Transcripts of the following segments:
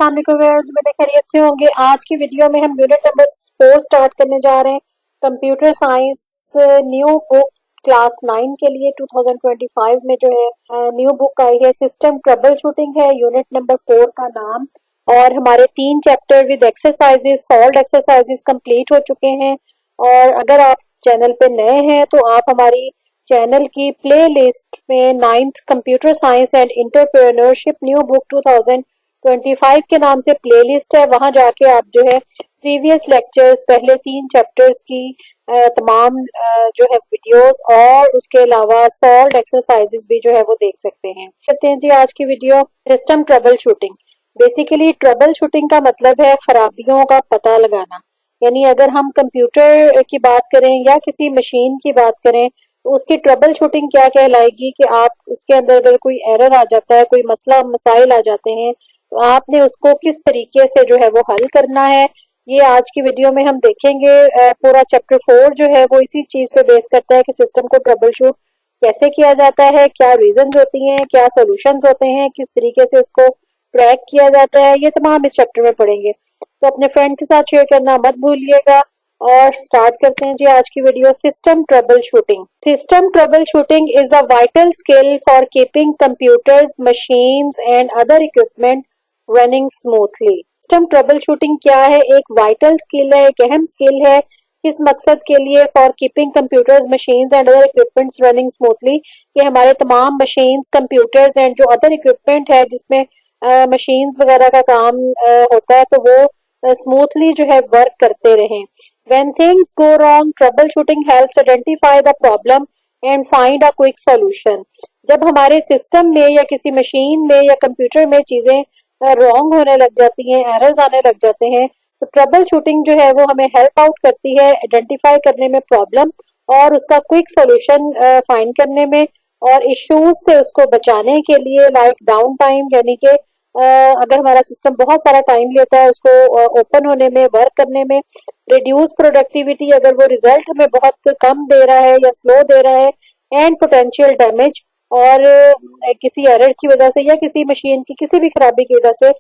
अस्सलाम वालेकुम व्यूअर्स, उम्मीद है खैरियत से होंगे। आज की वीडियो में हम यूनिट नंबर 4 स्टार्ट करने जा रहे हैं। Computer science new book class 9 के लिए 2025 में जो है न्यू बुक आई है, सिस्टम ट्रबल शूटिंग है यूनिट नंबर 4 का नाम। और हमारे 3 chapter with exercises, solved exercises complete हो चुके हैं। और अगर आप चैनल पे नए हैं तो आप हमारी चैनल की प्ले लिस्ट में 9th computer science and entrepreneurship new book 2025 के नाम से प्लेलिस्ट है, वहां जाके आप जो है प्रीवियस लेक्चर्स, पहले 3 चैप्टर्स की तमाम जो है वीडियोस और उसके अलावा सॉल्व्ड एक्सरसाइजेस भी जो है वो देख सकते हैं। करते हैं जी आज की video. System trouble shooting. Basically trouble shooting का मतलब है खराबियों का पता लगाना। यानी अगर हम कंप्यूटर की बात करें या किसी मशीन की बात करें तो उसकी ट्रबल शूटिंग क्या कहलाएगी कि आप उसके अंदर अगर कोई एरर आ जाता है, कोई मसला मसाइल आ जाते हैं, तो आपने उसको किस तरीके से जो है वो हल करना है, ये आज की वीडियो में हम देखेंगे। पूरा चैप्टर 4 जो है वो इसी चीज पे बेस करता है कि सिस्टम को ट्रबल शूट कैसे किया जाता है, क्या रीजंस होती हैं, क्या सॉल्यूशंस होते हैं, किस तरीके से उसको ट्रैक किया जाता है, ये तमाम इस चैप्टर में पढ़ेंगे। तो अपने फ्रेंड के साथ शेयर करना मत भूलिएगा। और स्टार्ट करते हैं जी आज की video. System trouble shooting. System trouble shooting is a vital skill for keeping computers, machines and other equipment running smoothly. System trouble shooting क्या है? एक वाइटल स्किल है, एक अहम स्किल है। किस मकसद के लिए? For keeping computers, machines and other equipments running smoothly, कि हमारे तमाम मशीन्स, कंप्यूटर्स एंड जो अदर इक्विपमेंट है जिसमें मशीन्स वगैरह का काम होता है, तो वो स्मूथली जो है वर्क करते रहें। When things go wrong, troubleshooting helps identify the problem and find a quick solution. जब हमारे सिस्टम में या किसी मशीन में या कंप्यूटर में चीजें रॉन्ग होने लग जाती हैं, एरर्स आने लग जाते हैं, तो ट्रबल शूटिंग जो है वो हमें हेल्प आउट करती है आइडेंटिफाई करने में प्रॉब्लम और उसका क्विक सॉल्यूशन फाइंड करने में, और इश्यूज से उसको बचाने के लिए, लाइक डाउन टाइम, यानी कि अगर हमारा सिस्टम बहुत सारा टाइम लेता है उसको ओपन होने में, वर्क करने में, रिड्यूस प्रोडक्टिविटी अगर वो रिजल्ट हमें बहुत कम दे रहा है या स्लो दे रहा है, एंड पोटेंशियल डैमेज, और किसी एरर की वजह से या किसी मशीन की किसी भी खराबी की वजह से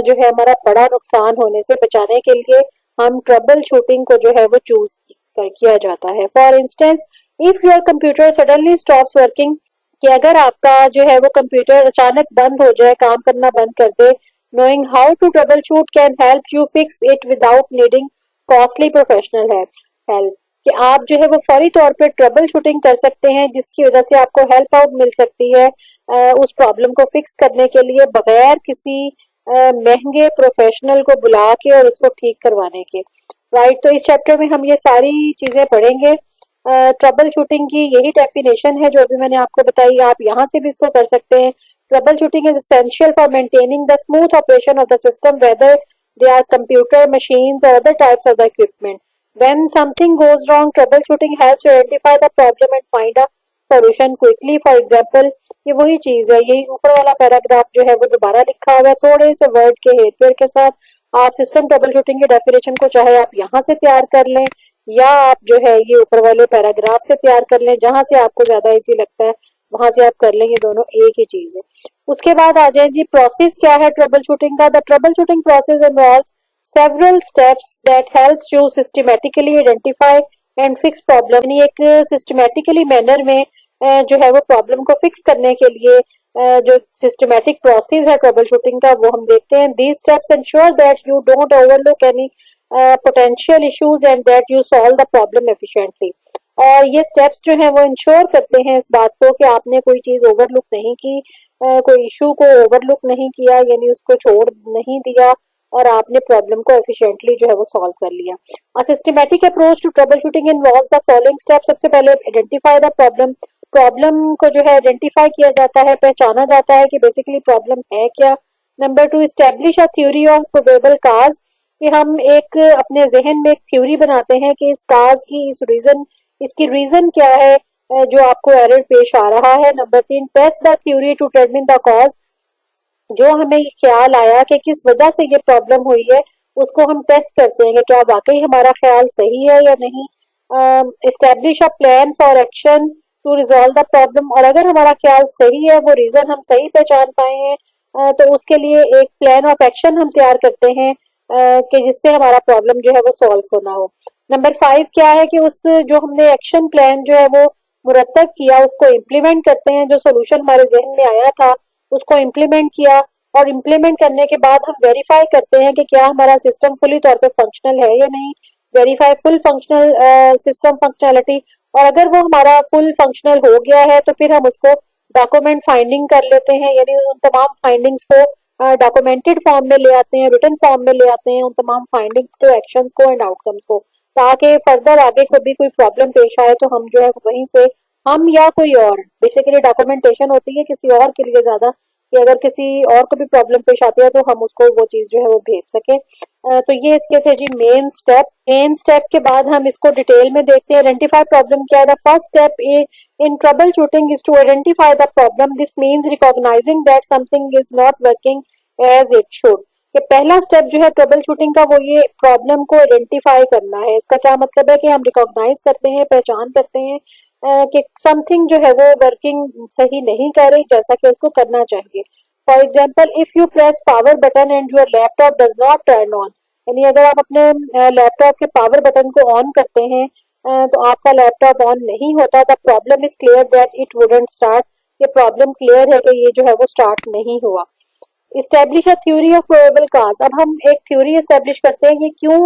जो है हमारा बड़ा नुकसान होने से बचाने के लिए हम ट्रबल शूटिंग को जो है वो चूज किया जाता है। For instance, if your computer suddenly stops working, कि अगर आपका जो है वो कंप्यूटर अचानक बंद हो जाए, काम करना बंद कर दे, knowing how to troubleshoot can help you fix it without needing costly professional help, कि आप जो है वो फौरी तौर पे ट्रबल शूटिंग कर सकते हैं जिसकी वजह से आपको हेल्प आउट मिल सकती है उस प्रॉब्लम को फिक्स करने के लिए, बगैर किसी महंगे प्रोफेशनल को बुला के और उसको ठीक करवाने के। राइट, तो इस चैप्टर में हम ये सारी चीजें पढ़ेंगे। ट्रबल शूटिंग की यही डेफिनेशन है जो अभी मैंने आपको बताई, आप यहाँ से भी इसको कर सकते हैं। Troubleshooting is essential for maintaining the smooth operation of the system, whether they are computer, machines और other types of the equipment. When something goes wrong, troubleshooting helps to identify the problem and find a solution quickly. For example, ये वही चीज है, यही ऊपर वाला paragraph जो है वो दोबारा लिखा हुआ है थोड़े से वर्ड के हेर फेर के साथ। आप सिस्टम ट्रबल शूटिंग की डेफिनेशन को चाहे आप यहाँ से तैयार कर लें या आप जो है ये ऊपर वाले पैराग्राफ से तैयार कर लें, जहां से आपको ज्यादा इजी लगता है वहां से आप कर लें, ये दोनों एक ही चीज है। उसके बाद आ जाए जी, प्रोसेस क्या है ट्रबल शूटिंग का। The trouble shooting process involves several steps that helps you systematically identify and fix problem। यानी एक systematically manner में जो है वो प्रॉब्लम को फिक्स करने के लिए जो सिस्टमैटिक प्रोसेस है ट्रबल शूटिंग का वो हम देखते हैं। These steps ensure that you don't overlook any potential issues and that you solve the problem efficiently। और ये स्टेप्स जो है वो इंश्योर करते हैं इस बात को कि आपने कोई चीज ओवरलुक नहीं की, कोई इशू को ओवरलुक नहीं किया, यानी उसको छोड़ नहीं दिया और आपने प्रॉब्लम को एफिशिएंटली जो है वो सॉल्व कर लिया। A systematic approach to troubleshooting involves the following step. सबसे पहले आइडेंटिफाई द प्रॉब्लम। प्रॉब्लम को जो है आइडेंटिफाई किया जाता है, पहचाना जाता है कि बेसिकली प्रॉब्लम है क्या। Number 2, establish a theory of probable cause, कि हम एक अपने जहन में एक थ्योरी बनाते हैं कि इस काज की, इसकी रीजन क्या है जो आपको एरर पेश आ रहा है। Number 3, test the theory to determine the cause, जो हमें ख्याल आया कि किस वजह से ये प्रॉब्लम हुई है उसको हम टेस्ट करते हैं कि क्या वाकई हमारा ख्याल सही है या नहीं। Establish a plan for action to resolve the problem, और अगर हमारा ख्याल सही है, वो रीजन हम सही पहचान पाए हैं, तो उसके लिए एक प्लान ऑफ एक्शन हम तैयार करते हैं कि जिससे हमारा प्रॉब्लम जो है वो सॉल्व होना हो। नंबर 5 क्या है कि उस जो हमने एक्शन प्लान जो है वो मुरतब किया उसको इम्प्लीमेंट करते हैं, जो सोल्यूशन हमारे जहन में आया था उसको इम्प्लीमेंट किया, और इम्प्लीमेंट करने के बाद हम वेरीफाई करते हैं कि क्या हमारा सिस्टम फुली तौर पे फंक्शनल है या नहीं, verify full functional system functionality. और अगर वो हमारा फुल फंक्शनल हो गया है तो फिर हम उसको डॉक्यूमेंट फाइंडिंग कर लेते हैं, यानी उन तमाम फाइंडिंग्स को डॉक्यूमेंटेड फॉर्म में ले आते हैं, रिटन फॉर्म में ले आते हैं, उन तमाम फाइंडिंग्स को, एक्शंस को एंड आउटकम्स को, ताकि फर्दर आगे कभी कोई प्रॉब्लम पेश आए तो हम जो है वहीं से हम या कोई और, बेसिकली डॉक्यूमेंटेशन होती है किसी और के लिए ज्यादा, कि अगर किसी और को भी प्रॉब्लम पेश आती है तो हम उसको वो चीज जो है वो भेज सके। तो ये इसके थे जी मेन स्टेप। मेन स्टेप के बाद हम इसको डिटेल में देखते हैं। आइडेंटिफाई प्रॉब्लम क्या है? The first step in troubleshooting is to identify the problem. This means recognizing that something is not working as it should. ये पहला स्टेप जो है ट्रबल शूटिंग का वो ये प्रॉब्लम को आइडेंटिफाई करना है। इसका क्या मतलब है कि हम रिकॉग्नाइज करते हैं, पहचान करते हैं कि समथिंग जो है वो वर्किंग सही नहीं कर रही जैसा कि उसको करना चाहिए। For example, if you press power button and your laptop does not turn on, यानी अगर आप अपने लैपटॉप के पावर बटन को ऑन करते हैं तो आपका लैपटॉप ऑन नहीं होता, the problem is clear that it wouldn't start. ये प्रॉब्लम क्लियर है कि ये जो है वो स्टार्ट नहीं हुआ। Establish a theory of probable cause, अब हम एक थ्योरी एस्टेब्लिश करते हैं कि क्यों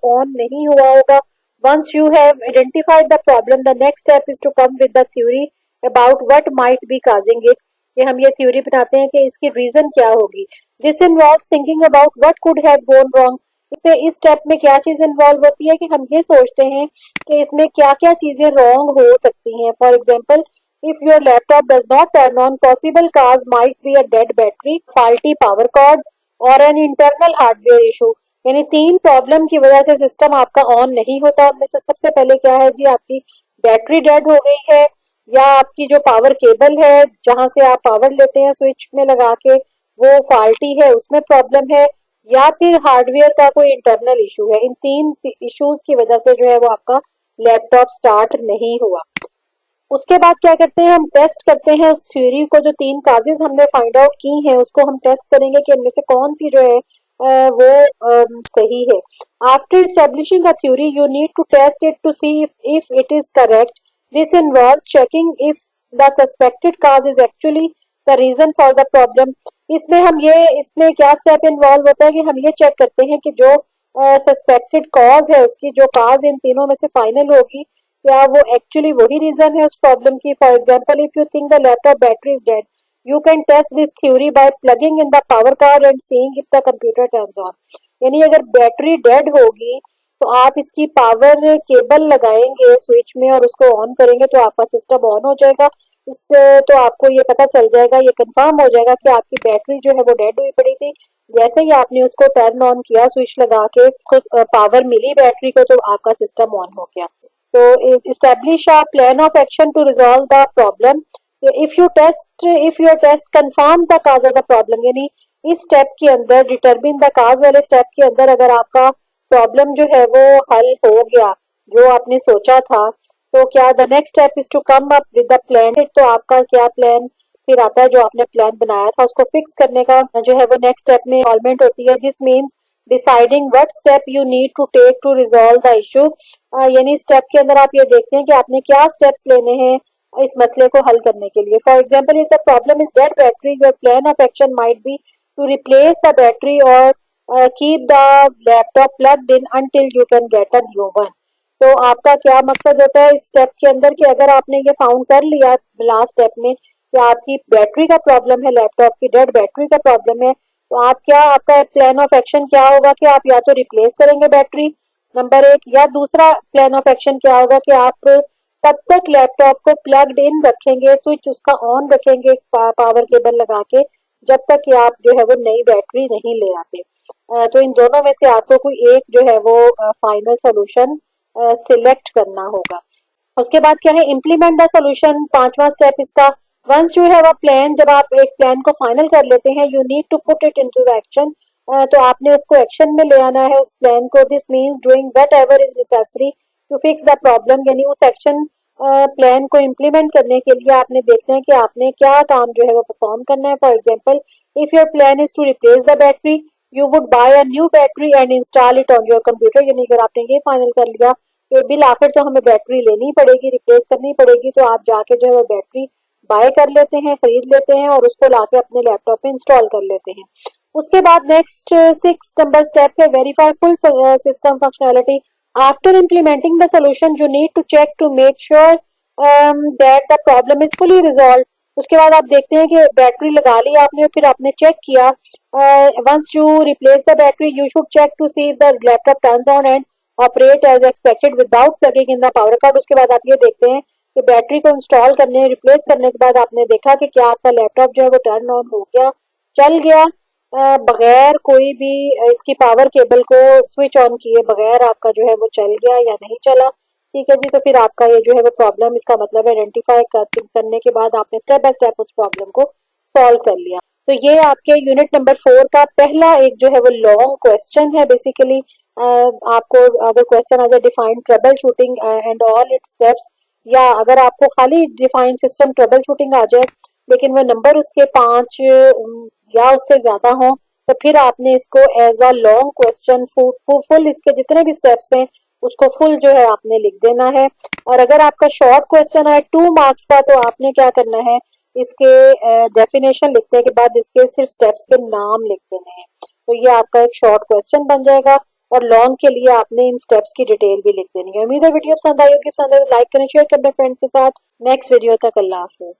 ऑन नहीं हुआ होगा। Once you have identified the problem, the next step is to come with the theory about what might be causing it. ये हम ये थ्योरी बनाते हैं कि इसकी रीजन क्या होगी। This involves thinking about what could have gone wrong. इसमें इस स्टेप में क्या चीज इन्वॉल्व होती है कि हम ये सोचते हैं कि इसमें क्या क्या चीजें रॉन्ग हो सकती हैं। For example, if your laptop does not turn on, possible cause might be a dead battery, faulty power cord or an internal hardware issue। यानी 3 प्रॉब्लम की वजह से सिस्टम आपका ऑन नहीं होता। उनमें से सबसे पहले क्या है जी, आपकी बैटरी डेड हो गई है, या आपकी जो पावर केबल है जहां से आप पावर लेते हैं स्विच में लगा के वो फॉल्टी है, उसमें प्रॉब्लम है, या फिर हार्डवेयर का कोई इंटरनल इशू है। इन 3 इश्यूज की वजह से जो है वो आपका लैपटॉप स्टार्ट नहीं हुआ। उसके बाद क्या करते हैं, हम टेस्ट करते हैं उस थ्योरी को, जो 3 काजेज हमने फाइंड आउट की हैं उसको हम टेस्ट करेंगे कि इनमें से कौन सी जो है वो सही है। After establishing a theory you need to test it to see if it is correct. This involves checking if the suspected cause is actually the reason for the problem. इसमें क्या स्टेप इन्वॉल्व होता है कि हम ये check करते हैं कि जो सस्पेक्टेड कॉज है उसकी, जो काज इन तीनों में से फाइनल होगी, क्या वो एक्चुअली वही रीजन है उस प्रॉब्लम की। For example, if you think the laptop battery is dead, you can test this theory by plugging in the power cord and seeing if the computer turns on. यानी अगर battery dead होगी तो आप इसकी power cable लगाएंगे switch में और उसको ऑन करेंगे तो आपका सिस्टम ऑन हो जाएगा। इससे तो आपको ये पता चल जाएगा, ये कंफर्म हो जाएगा कि आपकी बैटरी जो है वो डेड हुई पड़ी थी। जैसे ही आपने उसको टर्न ऑन किया, स्विच लगा के पावर मिली बैटरी को, तो आपका सिस्टम ऑन हो गया। तो establish a plan of action to resolve the problem. if your test confirm the cause of the problem, यानी इस स्टेप के अंदर डिटरमिन द काज वाले स्टेप के अंदर अगर आपका प्रॉब्लम जो है वो हल हो गया जो आपने सोचा था, तो क्या the next step is to come up with the plan. तो आपका क्या प्लान फिर आता है, जो आपने प्लान बनाया था उसको फिक्स करने का जो है वो नेक्स्ट स्टेप में इन्वॉल्वमेंट होती है। This means deciding what step you need to take to resolve the issue. यानी स्टेप के अंदर आप ये देखते हैं कि आपने क्या स्टेप्स लेने हैं इस मसले को हल करने के लिए। For example, if the problem is dead battery, your plan of action might be to replace the battery और keep the laptop plugged in until you can get a new one. तो आपका क्या मकसद होता है इस स्टेप के अंदर कि अगर आपने ये फाउंड कर लिया लास्ट स्टेप में कि आपकी बैटरी का प्रॉब्लम है, लैपटॉप की डेड बैटरी का प्रॉब्लम है, तो आपका प्लान ऑफ एक्शन क्या होगा कि आप या तो रिप्लेस करेंगे बैटरी, नंबर 1, या दूसरा प्लान ऑफ एक्शन क्या होगा कि आप तब तक लैपटॉप को प्लग्ड इन रखेंगे, स्विच उसका ऑन रखेंगे पावर केबल लगा के, जब तक कि आप जो है वो नई बैटरी नहीं ले आते। तो इन दोनों में से आपको कोई एक जो है वो फाइनल सोल्यूशन सिलेक्ट करना होगा। उसके बाद क्या है, इम्प्लीमेंट द सोल्यूशन, 5वां स्टेप इसका। Once you have a plan, जब आप एक प्लान को फाइनल कर लेते हैं, you need to put it into the action. तो आपने उसको एक्शन में ले आना है उस प्लान को। This means doing whatever is necessary to fix the problem, यानी उस एक्शन प्लान को इम्प्लीमेंट करने के लिए आपने देखना है कि आपने क्या काम जो है वो परफॉर्म करना है। For example, if your plan is to replace the battery, you would buy a new battery and install it on your computer. यानी अगर आपने ये फाइनल कर लिया कि बिल आखिर तो हमें बैटरी लेनी पड़ेगी, रिप्लेस करनी पड़ेगी, तो आप जाके जो है वो बैटरी बाय कर लेते हैं, खरीद लेते हैं और उसको लाके अपने लैपटॉप पे इंस्टॉल कर लेते हैं। उसके बाद नेक्स्ट 6 नंबर स्टेप है verify full system functionality. After implementing the solution you need to check to make sure that the problem is fully resolve. उसके बाद आप देखते हैं कि बैटरी लगा ली आपने, फिर आपने चेक किया, once you replace the battery you should check to see the laptop turns on and operate as expected without plugging in the power cord. उसके बाद आप ये देखते हैं कि बैटरी को इंस्टॉल करने रिप्लेस करने के बाद आपने देखा कि क्या आपका लैपटॉप जो है वो टर्न ऑन हो गया, चल गया, बगैर कोई भी इसकी पावर केबल को स्विच ऑन किए बगैर आपका जो है वो चल गया या नहीं चला। ठीक है जी, तो फिर आपका ये जो है वो प्रॉब्लम, इसका मतलब आइडेंटिफाई करने के बाद आपने स्टेप बाय स्टेप उस प्रॉब्लम को सॉल्व कर लिया। तो ये आपके यूनिट नंबर 4 का पहला एक जो है वो लॉन्ग क्वेश्चन है। बेसिकली आपको अगर क्वेश्चन आ जाए define trouble shooting and all it's steps, या अगर आपको खाली डिफाइन सिस्टम ट्रबल शूटिंग आ जाए लेकिन वो नंबर उसके 5 या उससे ज्यादा हो, तो फिर आपने इसको as a long question full इसके जितने भी स्टेप्स हैं उसको फुल जो है आपने लिख देना है। और अगर आपका शॉर्ट क्वेश्चन है 2 मार्क्स का, तो आपने क्या करना है, इसके डेफिनेशन लिखने के बाद इसके सिर्फ स्टेप्स के नाम लिख देने हैं। तो ये आपका एक शॉर्ट क्वेश्चन बन जाएगा। और लॉन्ग के लिए आपने इन स्टेप्स की डिटेल भी लिख देनी है। उम्मीद है वीडियो पसंद आई होगी। पसंद है तो लाइक करें, शेयर करें अपने फ्रेंड के साथ। नेक्स्ट वीडियो तक अल्लाह हाफिज।